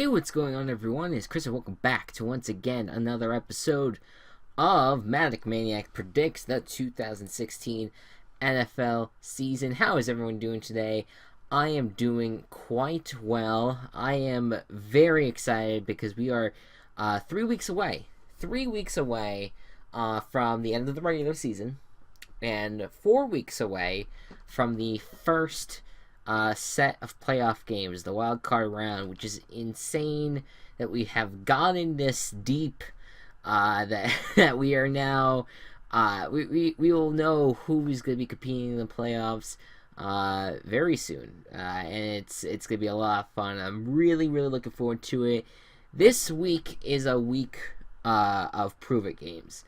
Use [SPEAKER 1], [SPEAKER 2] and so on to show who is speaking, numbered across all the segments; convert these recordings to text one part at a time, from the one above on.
[SPEAKER 1] Hey, what's going on, everyone? It's Chris, and welcome back to once again another episode of Matic Maniac Predicts the 2016 NFL season. How is everyone doing today? I am doing quite well. I am very excited because we are 3 weeks away. 3 weeks away from the end of the regular season, and 4 weeks away from the first set of playoff games, the wild card round, which is insane that we have gotten this deep. That we are now. We will know who's going to be competing in the playoffs very soon, and it's going to be a lot of fun. I'm really looking forward to it. This week is a week of prove it games.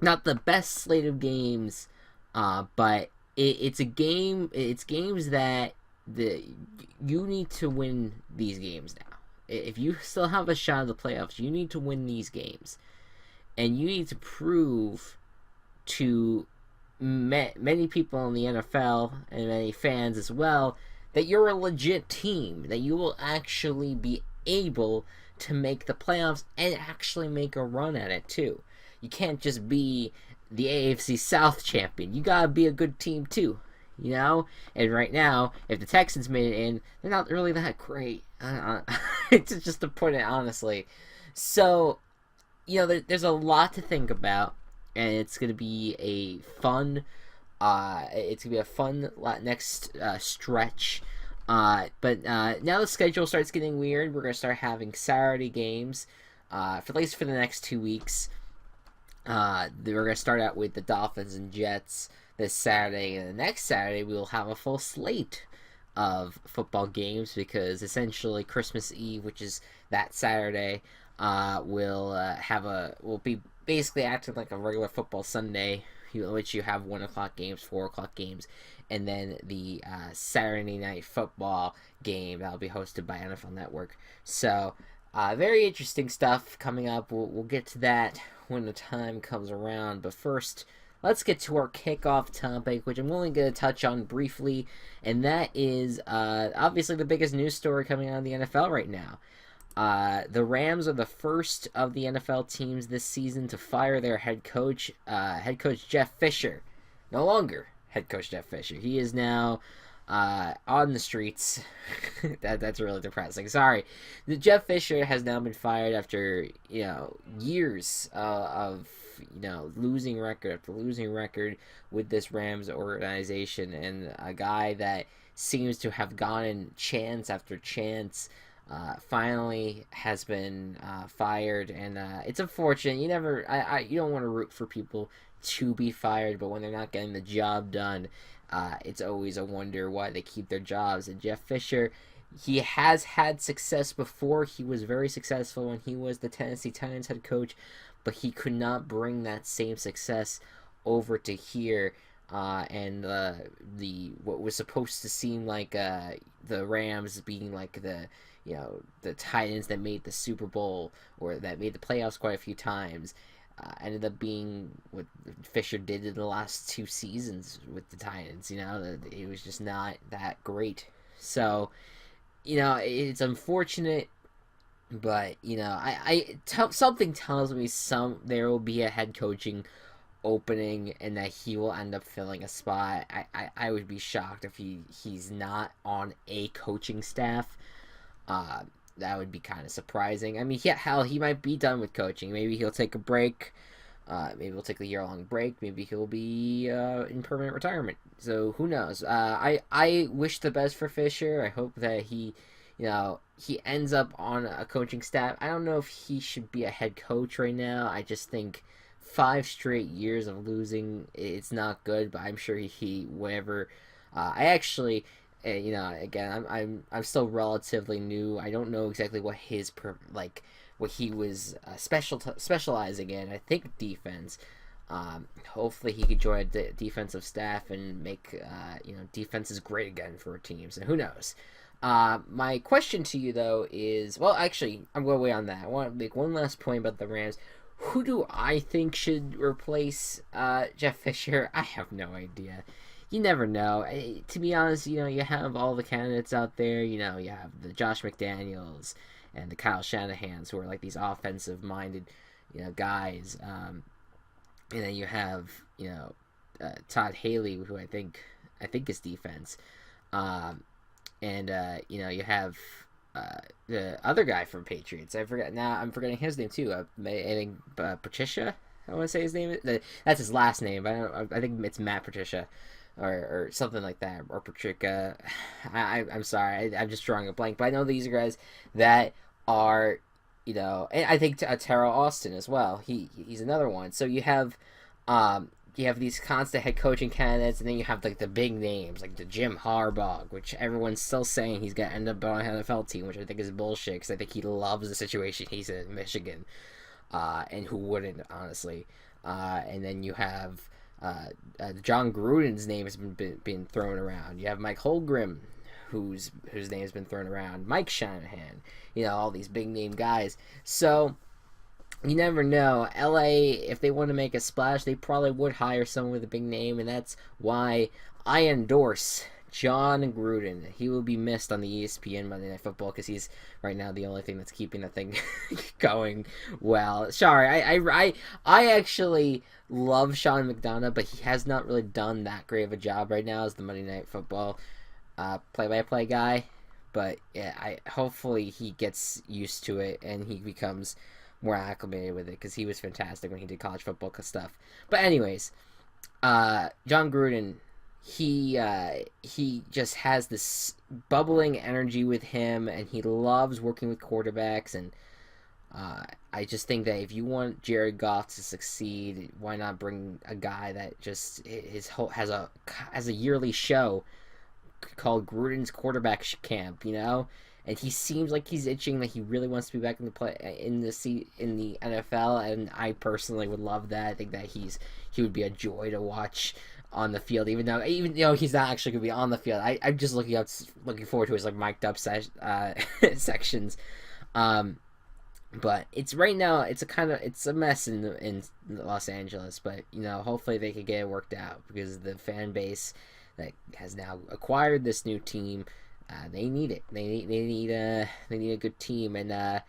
[SPEAKER 1] Not the best slate of games, but it's a game. It's games that you need to win these games now. If you still have a shot at the playoffs, you need to win these games, and you need to prove to many people in the NFL and many fans as well that you're a legit team, that you will actually be able to make the playoffs and actually make a run at it too. You can't just be the AFC South champion. You gotta be a good team too, you know? And right now, if the Texans made it in, they're not really that great. It's just to put it honestly. So, there's a lot to think about, and it's gonna be a fun. It's gonna be a fun next stretch. But now the schedule starts getting weird. We're gonna start having Saturday games, for at least for the next 2 weeks. We're going to start out with the Dolphins and Jets this Saturday, and the next Saturday we will have a full slate of football games because essentially Christmas Eve, which is that Saturday, will be basically acting like a regular football Sunday, in which you have 1 o'clock games, 4 o'clock games, and then the Saturday night football game that will be hosted by NFL Network. So, very interesting stuff coming up. We'll get to that when the time comes around. But first, let's get to our kickoff topic, which I'm only going to touch on briefly, and that is obviously the biggest news story coming out of the NFL right now. The Rams are the first of the NFL teams this season to fire their head coach Jeff Fisher. No longer head coach Jeff Fisher. He is now on the streets. That's really depressing. Sorry. Jeff Fisher has now been fired after years of losing record after losing record with this Rams organization, and a guy that seems to have gotten chance after chance finally has been fired, and it's unfortunate. You don't want to root for people to be fired, but when they're not getting the job done, it's always a wonder why they keep their jobs. And Jeff Fisher, he has had success before. He was very successful when he was the Tennessee Titans head coach, but he could not bring that same success over to here. And what was supposed to seem like the Rams being like the Titans that made the Super Bowl or that made the playoffs quite a few times, ended up being what Fisher did in the last 2 seasons with the Titans. It was just not that great. So, it's unfortunate, but something tells me there will be a head coaching opening and that he will end up filling a spot. I would be shocked if he's not on a coaching staff. That would be kind of surprising. I mean, he might be done with coaching. Maybe he'll take a break. Maybe he'll take a year-long break. Maybe he'll be in permanent retirement. So who knows? I wish the best for Fisher. I hope that he ends up on a coaching staff. I don't know if he should be a head coach right now. I just think 5 straight years of losing, it's not good. But I'm sure whatever. I actually. Again, I'm still relatively new. I don't know exactly what what he was specializing in. I think defense. Hopefully he could join the defensive staff and make defense is great again for teams. And who knows? My question to you though is, well, actually, I'm going way on that. I want to make one last point about the Rams. Who do I think should replace Jeff Fisher? I have no idea. You never know. To be honest, you have all the candidates out there. You have the Josh McDaniels and the Kyle Shanahans, who are like these offensive-minded, guys. And then you have, Todd Haley, who I think is defense. You have the other guy from Patriots. I'm forgetting his name too. I think Patricia. I want to say his name. That's his last name. I think it's Matt Patricia, or something like that, or Patricia. I'm sorry. I'm just drawing a blank. But I know these are guys that are, and I think Terrell Austin as well. He's another one. So you have these constant head coaching candidates, and then you have like the big names like the Jim Harbaugh, which everyone's still saying he's gonna end up on an NFL team, which I think is bullshit because I think he loves the situation he's in Michigan, and who wouldn't, honestly. And then you have John Gruden's name has been thrown around. You have Mike Holmgren, whose name has been thrown around. Mike Shanahan, all these big name guys. So you never know. LA, if they want to make a splash, they probably would hire someone with a big name, and that's why I endorse John Gruden. He will be missed on the ESPN Monday Night Football because he's right now the only thing that's keeping the thing going well. Sorry, I actually love Sean McDonough, but he has not really done that great of a job right now as the Monday Night Football play-by-play guy. But yeah, hopefully he gets used to it and he becomes more acclimated with it, because he was fantastic when he did college football stuff. But anyways, John Gruden, he just has this bubbling energy with him, and he loves working with quarterbacks. And I just think that if you want Jared Goff to succeed, why not bring a guy that just has a yearly show called Gruden's Quarterback Camp, And he seems like he's itching, that he really wants to be back in the NFL, and I personally would love that. I think that he would be a joy to watch on the field, even though he's not actually going to be on the field. I'm just looking forward to his like mic'd up sections. But it's right now it's a mess in Los Angeles, but hopefully they could get it worked out, because the fan base that has now acquired this new team, they need it. They need a good team, and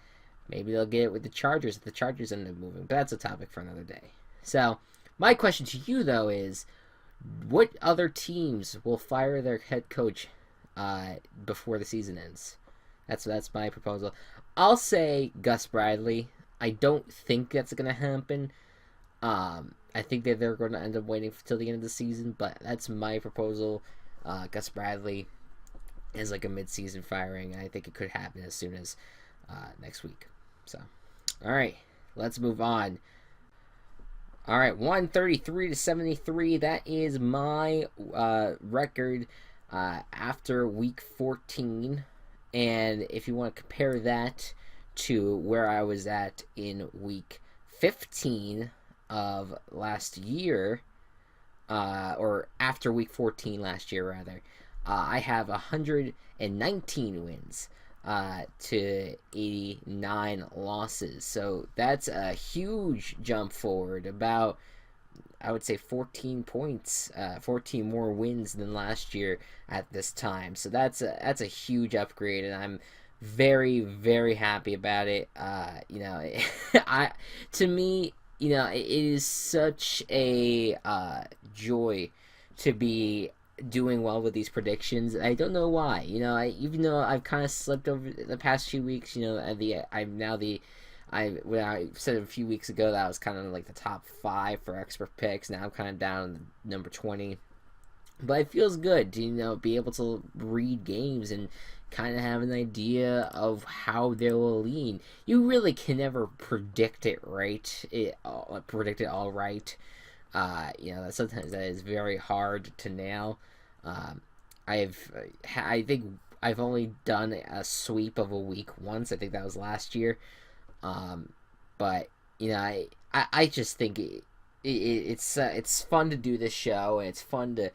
[SPEAKER 1] maybe they'll get it with the Chargers if the Chargers end up moving. But that's a topic for another day. So my question to you though is, what other teams will fire their head coach before the season ends? That's my proposal. I'll say Gus Bradley. I don't think that's going to happen. I think that they're going to end up waiting till the end of the season, but that's my proposal. Gus Bradley is like a mid-season firing, and I think it could happen as soon as next week. So, all right, let's move on. All right, 133-73. That is my record after week 14. And if you want to compare that to where I was at in week 15 of last year, or after week 14 last year, rather, I have 119 wins to 89 losses. So that's a huge jump forward, about, I would say, 14 points, 14 more wins than last year at this time. So that's a huge upgrade, and I'm very, very happy about it. To me, it is such a joy to be doing well with these predictions. I don't know why. Even though I've kind of slipped over the past few weeks, when I said a few weeks ago that I was kind of like the top 5 for expert picks, now I'm kind of down to number 20. But it feels good to, be able to read games and kind of have an idea of how they will lean. You really can never predict it right. Predict it all right. Sometimes that is very hard to nail. I think I've only done a sweep of a week once. I think that was last year. But I just think it's fun to do this show, and it's fun to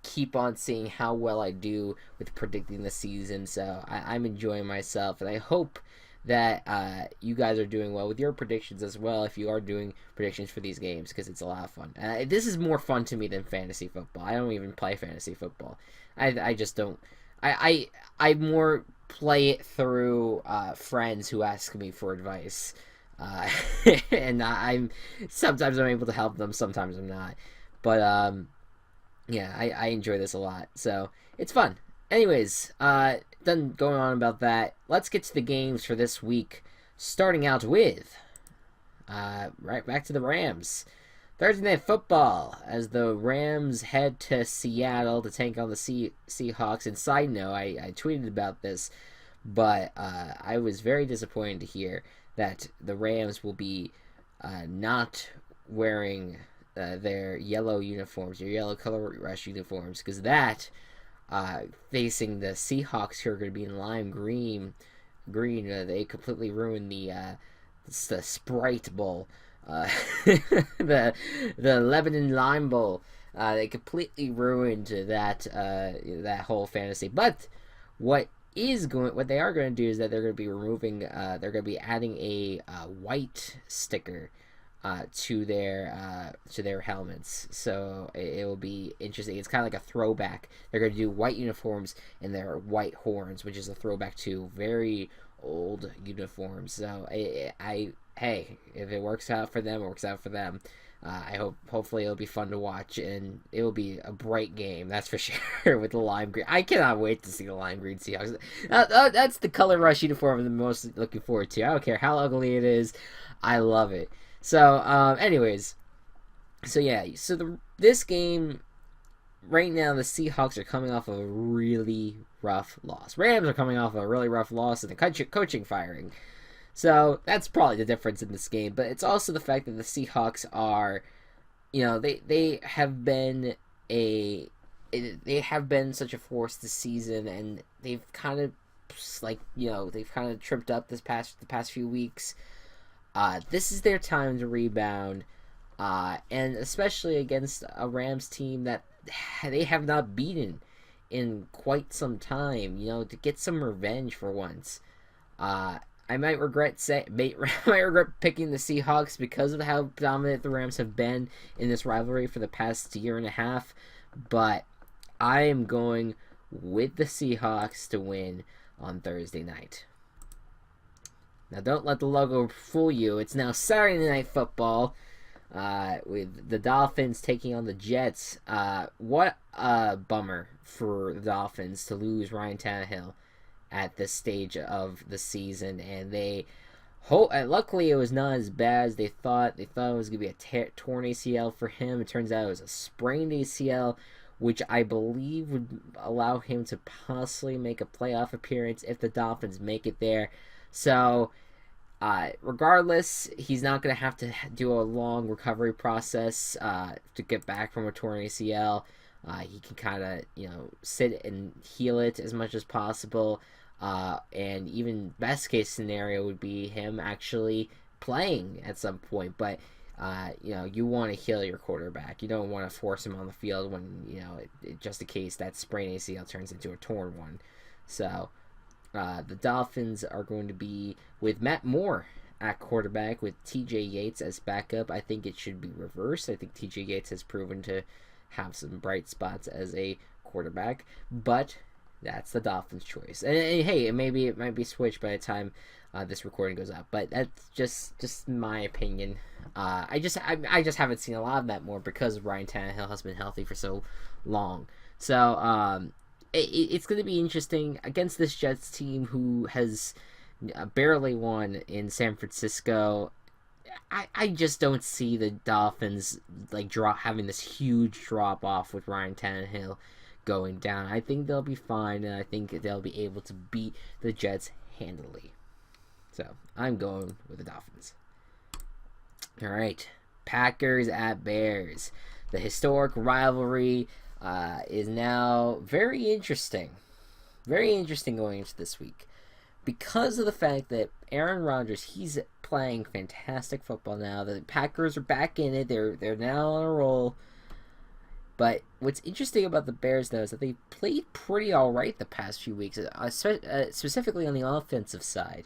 [SPEAKER 1] keep on seeing how well I do with predicting the season. So I'm enjoying myself, and I hope that you guys are doing well with your predictions as well, if you are doing predictions for these games, because it's a lot of fun. This is more fun to me than fantasy football. I don't even play fantasy football. I just don't I more play it through friends who ask me for advice, uh, and I'm sometimes I'm able to help them, sometimes I'm not. But yeah, I enjoy this a lot, so it's fun. Anyways, done going on about that. Let's get to the games for this week. Starting out with right back to the Rams. Thursday Night Football as the Rams head to Seattle to take on the Seahawks. And side note, I tweeted about this, but I was very disappointed to hear that the Rams will be not wearing their yellow uniforms, their yellow color rush uniforms, because that facing the Seahawks, who are going to be in lime green. They completely ruined the Sprite Bowl, the Lebanon Lime Bowl. They completely ruined that whole fantasy. But what they are going to do is that they're going to be they're going to be adding a white sticker to their helmets. So it will be interesting. It's kind of like a throwback. They're going to do white uniforms and their white horns, which is a throwback to very old uniforms. So hey, if it works out for them, it works out for them. Hopefully it'll be fun to watch, and it will be a bright game, that's for sure, with the lime green. I cannot wait to see the lime green Seahawks. That's the color rush uniform I'm the most looking forward to. I don't care how ugly it is. I love it. So, anyways, so yeah, this game right now, the Seahawks are coming off of a really rough loss. Rams are coming off of a really rough loss and the coaching firing. So that's probably the difference in this game. But it's also the fact that the Seahawks are, they have been such a force this season, and they've kind of tripped up the past few weeks. This is their time to rebound, and especially against a Rams team that they have not beaten in quite some time. To get some revenge for once. I might regret picking the Seahawks because of how dominant the Rams have been in this rivalry for the past year and a half, but I am going with the Seahawks to win on Thursday night. Now, don't let the logo fool you. It's now Saturday Night Football with the Dolphins taking on the Jets. What a bummer for the Dolphins to lose Ryan Tannehill at this stage of the season, and luckily it was not as bad as they thought. They thought it was going to be a torn ACL for him. It turns out it was a sprained ACL, which I believe would allow him to possibly make a playoff appearance if the Dolphins make it there. So, regardless, he's not going to have to do a long recovery process to get back from a torn ACL. He can kind of, sit and heal it as much as possible. And even best case scenario would be him actually playing at some point. But, you want to heal your quarterback. You don't want to force him on the field when, just in case that sprained ACL turns into a torn one. So, the Dolphins are going to be with Matt Moore at quarterback with TJ Yates as backup. I think it should be reversed. I think TJ Yates has proven to have some bright spots as a quarterback, but that's the Dolphins' choice. And hey, it might be switched by the time this recording goes up, but that's just my opinion. I just haven't seen a lot of that more because Ryan Tannehill has been healthy for so long. So it's going to be interesting against this Jets team who has barely won in San Francisco. I just don't see the Dolphins having this huge drop off with Ryan Tannehill going down. I think they'll be fine, and I think they'll be able to beat the Jets handily. So I'm going with the Dolphins. All right, Packers at Bears. The historic rivalry is now very interesting. Very interesting going into this week. Because of the fact that Aaron Rodgers, he's playing fantastic football now. The Packers are back in it. They're now on a roll. But what's interesting about the Bears, though, is that they played pretty all right the past few weeks, specifically on the offensive side.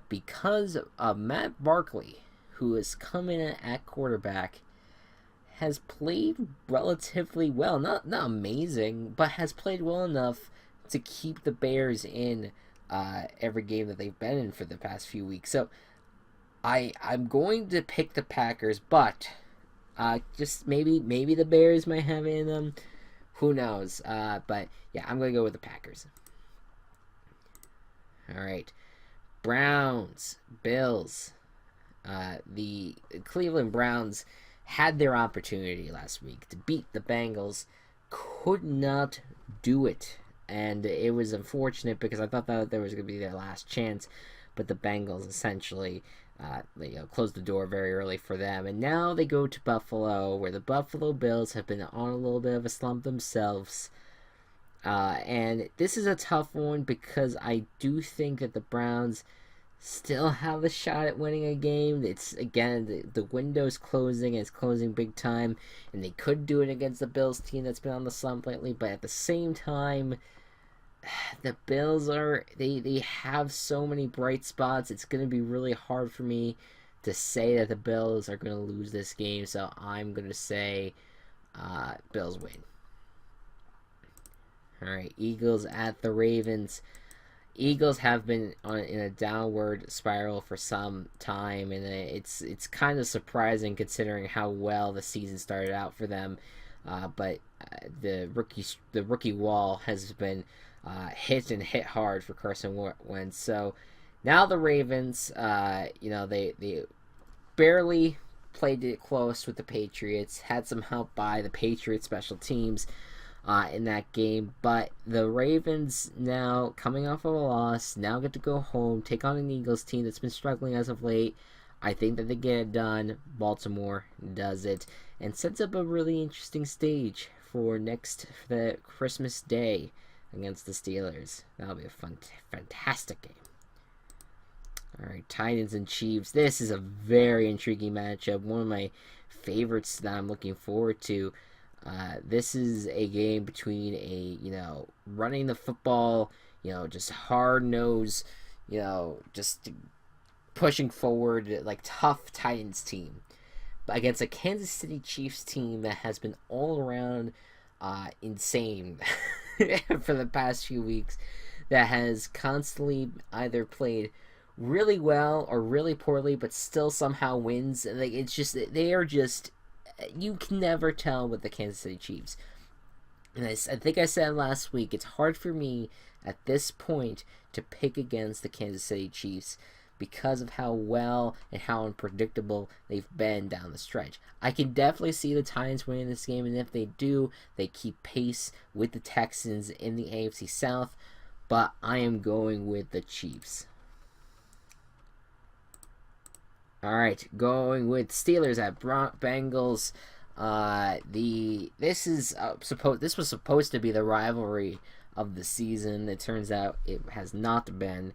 [SPEAKER 1] Because Matt Barkley, who has come in at quarterback, has played relatively well. Not amazing, but has played well enough to keep the Bears in every game that they've been in for the past few weeks. So I'm going to pick the Packers, but just maybe the Bears might have in them. Who knows? But yeah, I'm going to go with the Packers. All right. Browns, Bills. The Cleveland Browns had their opportunity last week to beat the Bengals, could not do it. And it was unfortunate because I thought that there was going to be their last chance, but the Bengals essentially closed the door very early for them. And now they go to Buffalo, where the Buffalo Bills have been on a little bit of a slump themselves. And this is a tough one because I do think that the Browns still have a shot at winning a game. It's, again, the window's closing, and it's closing big time, and they could do it against the Bills team that's been on the slump lately, but at the same time, the Bills they have so many bright spots. It's going to be really hard for me to say that the Bills are going to lose this game, so I'm going to say Bills win. All right, Eagles at the Ravens. Eagles have been in a downward spiral for some time, and it's kind of surprising considering how well the season started out for them. But the rookie wall has been hit hard for Carson Wentz. So now the Ravens, they barely played it close with the Patriots. Had some help by the Patriots special teams in that game, but the Ravens, now coming off of a loss, now get to go home, take on an Eagles team that's been struggling as of late. I think that they get it done. Baltimore does it, and sets up a really interesting stage for the Christmas Day against the Steelers. That'll be a fantastic game. All right, Titans and Chiefs. This is a very intriguing matchup. One of my favorites that I'm looking forward to. This is a game between running the football, just hard nose, just pushing forward, like tough Titans team, against a Kansas City Chiefs team that has been all around insane for the past few weeks, that has constantly either played really well or really poorly, but still somehow wins. And it's just, they are just, you can never tell with the Kansas City Chiefs. And I think I said last week, it's hard for me at this point to pick against the Kansas City Chiefs because of how well and how unpredictable they've been down the stretch. I can definitely see the Titans winning this game, and if they do, they keep pace with the Texans in the AFC South, but I am going with the Chiefs. All right, going with Steelers at Bengals. This was supposed to be the rivalry of the season. It turns out it has not been,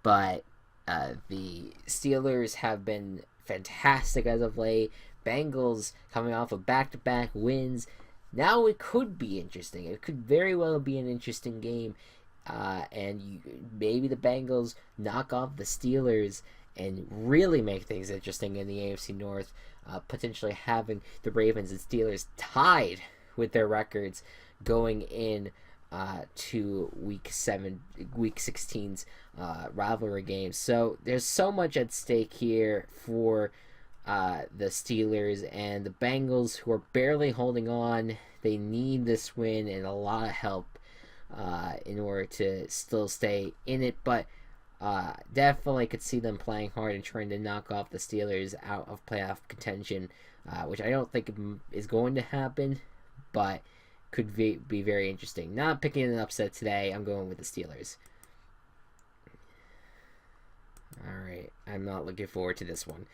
[SPEAKER 1] but the Steelers have been fantastic as of late. Bengals coming off of back-to-back wins. Now it could be interesting. It could very well be an interesting game, and maybe the Bengals knock off the Steelers and really make things interesting in the AFC North, potentially having the Ravens and Steelers tied with their records going in to Week 16's rivalry games. So there's so much at stake here for the Steelers, and the Bengals, who are barely holding on. They need this win and a lot of help in order to still stay in it, but definitely could see them playing hard and trying to knock off the Steelers out of playoff contention, which I don't think is going to happen, but could be very interesting. Not picking an upset today. I'm going with the Steelers. All right, I'm not looking forward to this one.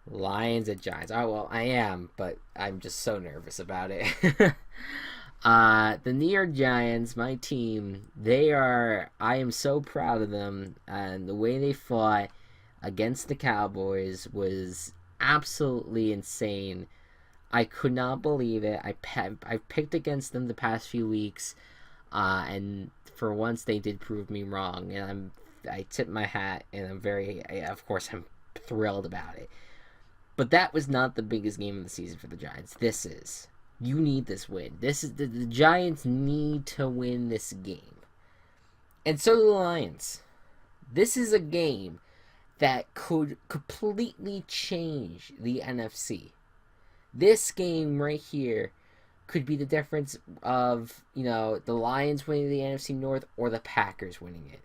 [SPEAKER 1] Lions at Giants. Oh, well, I am, but I'm just so nervous about it. The New York Giants, my team, I am so proud of them, and the way they fought against the Cowboys was absolutely insane. I could not believe it. I picked against them the past few weeks, and for once they did prove me wrong, and I tip my hat, and I'm thrilled about it. But that was not the biggest game of the season for the Giants. You need this win. The Giants need to win this game. And so do the Lions. This is a game that could completely change the NFC. This game right here could be the difference of, the Lions winning the NFC North or the Packers winning it.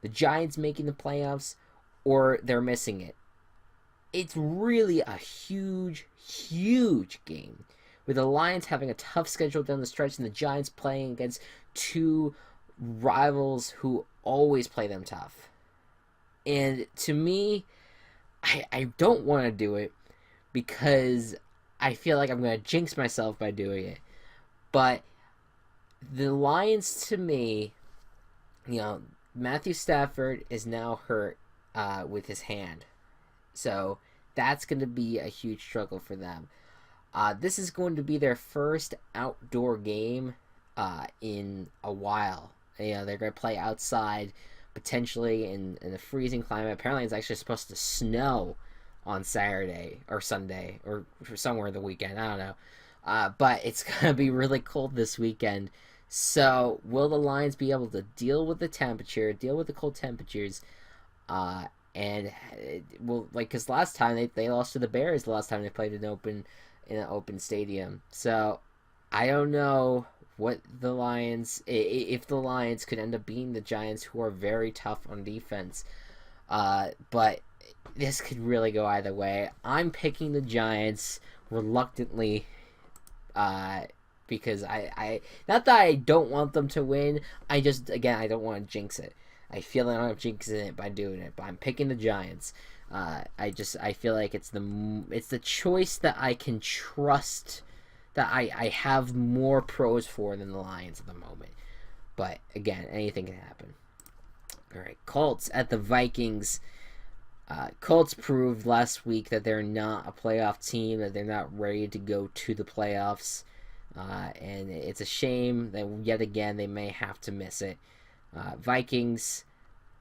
[SPEAKER 1] The Giants making the playoffs or they're missing it. It's really a huge, huge game. With the Lions having a tough schedule down the stretch and the Giants playing against two rivals who always play them tough. And to me, I don't want to do it because I feel like I'm going to jinx myself by doing it. But the Lions, to me, Matthew Stafford is now hurt with his hand. So that's going to be a huge struggle for them. This is going to be their first outdoor game in a while. They're going to play outside, potentially in a freezing climate. Apparently, it's actually supposed to snow on Saturday or Sunday or somewhere in the weekend. I don't know. But it's going to be really cold this weekend. So will the Lions be able to deal with the temperature, deal with the cold temperatures? And because last time they lost to the Bears the last time they played in an open stadium. So I don't know what the Lions, if the Lions could end up beating the Giants, who are very tough on defense. But this could really go either way. I'm picking the Giants reluctantly, because I not that I don't want them to win. I don't want to jinx it. I feel like I'm jinxing it by doing it, but I'm picking the Giants. I feel like it's the choice that I can trust, that I have more pros for than the Lions at the moment. But again, anything can happen. All right, Colts at the Vikings. Colts proved last week that they're not a playoff team, that they're not ready to go to the playoffs. And it's a shame that yet again they may have to miss it. Vikings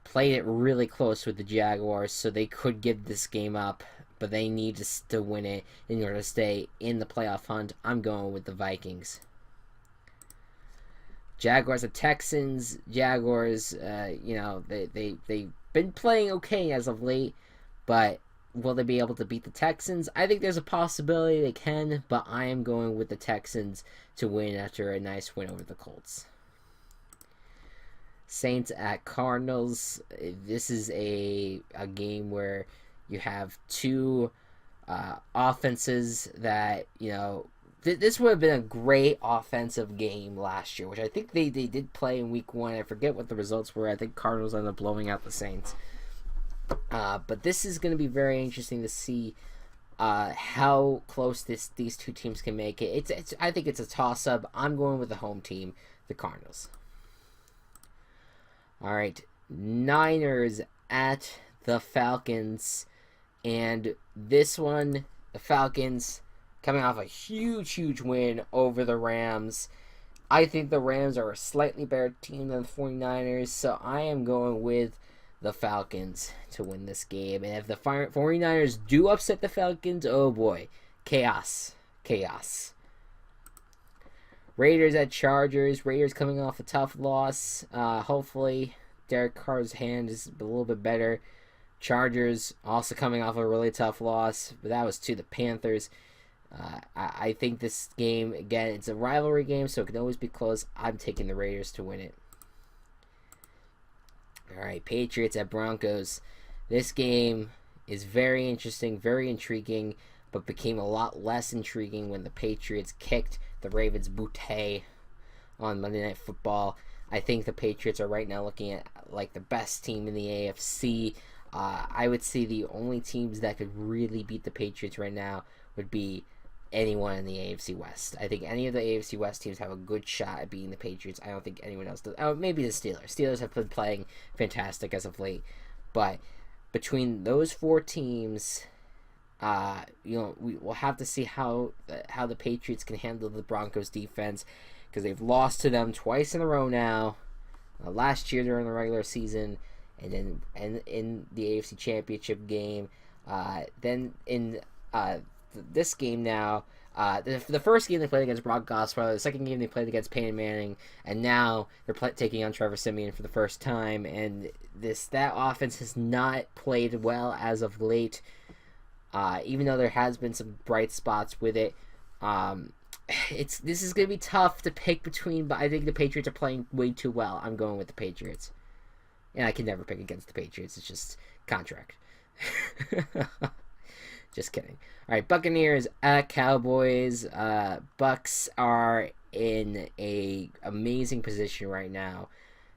[SPEAKER 1] played it really close with the Jaguars, so they could give this game up, but they need to win it in order to stay in the playoff hunt. I'm going with the Vikings. Jaguars at Texans. Jaguars, they've been playing okay as of late, but will they be able to beat the Texans? I think there's a possibility they can, but I am going with the Texans to win after a nice win over the Colts. Saints at Cardinals. This is a game where you have two offenses that, this would have been a great offensive game last year, which I think they did play in week 1. I forget what the results were. I think Cardinals ended up blowing out the Saints. But this is going to be very interesting to see how close these two teams can make it. I think it's a toss-up. I'm going with the home team, the Cardinals. All right, Niners at the Falcons. And this one, the Falcons coming off a huge win over the Rams. I think the Rams are a slightly better team than the 49ers, so I am going with the Falcons to win this game. And if the 49ers do upset the Falcons, oh boy, chaos. Raiders at Chargers. Raiders coming off a tough loss. Hopefully Derek Carr's hand is a little bit better. Chargers also coming off a really tough loss, but that was to the Panthers. I think this game, again, it's a rivalry game, so it can always be close. I'm taking the Raiders to win it. All right, Patriots at Broncos. This game is very interesting, very intriguing, but became a lot less intriguing when the Patriots kicked the Ravens' booty on Monday Night Football. I think the Patriots are right now looking at like the best team in the AFC. I would say the only teams that could really beat the Patriots right now would be anyone in the AFC West. I think any of the AFC West teams have a good shot at beating the Patriots. I don't think anyone else does. Oh, maybe the Steelers. Steelers have been playing fantastic as of late. But between those four teams, we will have to see how the Patriots can handle the Broncos defense, because they've lost to them twice in a row now. Last year during the regular season, and then in the AFC Championship game. Then in this game now, The first game they played against Brock Osweiler, the second game they played against Peyton Manning, and now they're taking on Trevor Siemian for the first time. And that offense has not played well as of late, even though there has been some bright spots with it. This is going to be tough to pick between, but I think the Patriots are playing way too well. I'm going with the Patriots. And I can never pick against the Patriots. It's just contract. Just kidding. All right, Buccaneers at Cowboys. Bucks are in a amazing position right now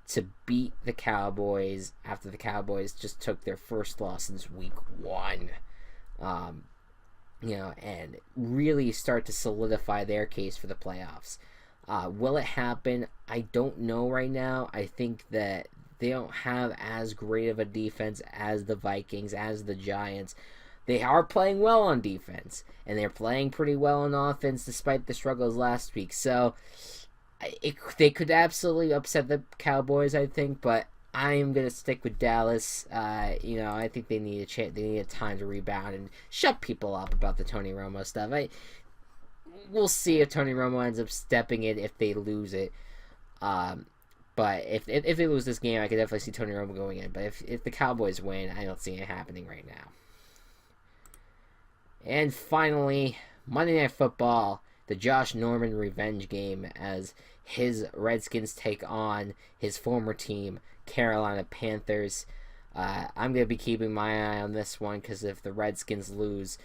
[SPEAKER 1] to beat the Cowboys after the Cowboys just took their first loss since week 1. And really start to solidify their case for the playoffs. Will it happen? I don't know right now. I think that they don't have as great of a defense as the Vikings, as the Giants. They are playing well on defense, and they're playing pretty well on offense despite the struggles last week. So they could absolutely upset the Cowboys, I think, but I am going to stick with Dallas. I think they need they need a time to rebound and shut people up about the Tony Romo stuff. We'll see if Tony Romo ends up stepping in if they lose it. But if they lose this game, I could definitely see Tony Romo going in. But if the Cowboys win, I don't see it happening right now. And finally, Monday Night Football, the Josh Norman revenge game as his Redskins take on his former team, Carolina Panthers. I'm going to be keeping my eye on this one because if the Redskins lose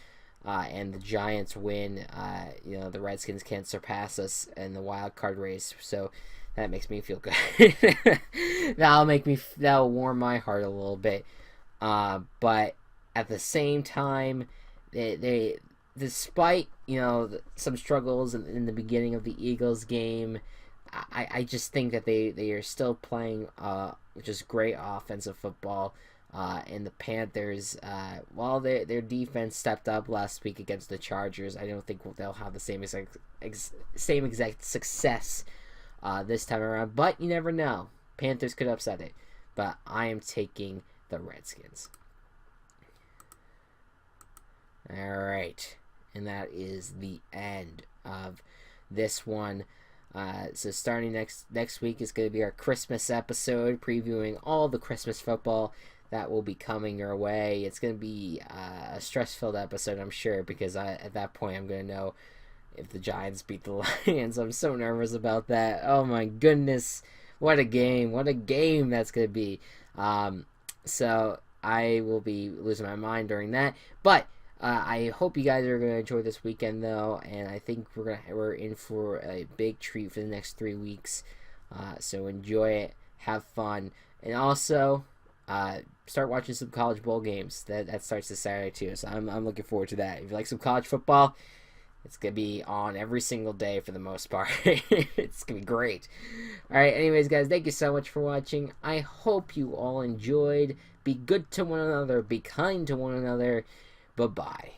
[SPEAKER 1] and the Giants win, the Redskins can't surpass us in the wild card race. So that makes me feel good. That'll warm my heart a little bit. But at the same time, they despite some struggles in the beginning of the Eagles game, I just think that they are still playing just great offensive football. And the Panthers, while their defense stepped up last week against the Chargers, I don't think they'll have the same exact success this time around. But you never know. Panthers could upset it. But I am taking the Redskins. All right. And that is the end of this one. So starting next week is going to be our Christmas episode, previewing all the Christmas football that will be coming your way. It's going to be a stress-filled episode, I'm sure, because at that point I'm going to know if the Giants beat the Lions. I'm so nervous about that. Oh my goodness. What a game that's going to be. So I will be losing my mind during that. But I hope you guys are going to enjoy this weekend, though, and I think we're in for a big treat for the next 3 weeks. So enjoy it, have fun, and also start watching some college bowl games. That starts this Saturday too, so I'm looking forward to that. If you like some college football, it's gonna be on every single day for the most part. It's gonna be great. All right, anyways, guys, thank you so much for watching. I hope you all enjoyed. Be good to one another. Be kind to one another. Bye-bye.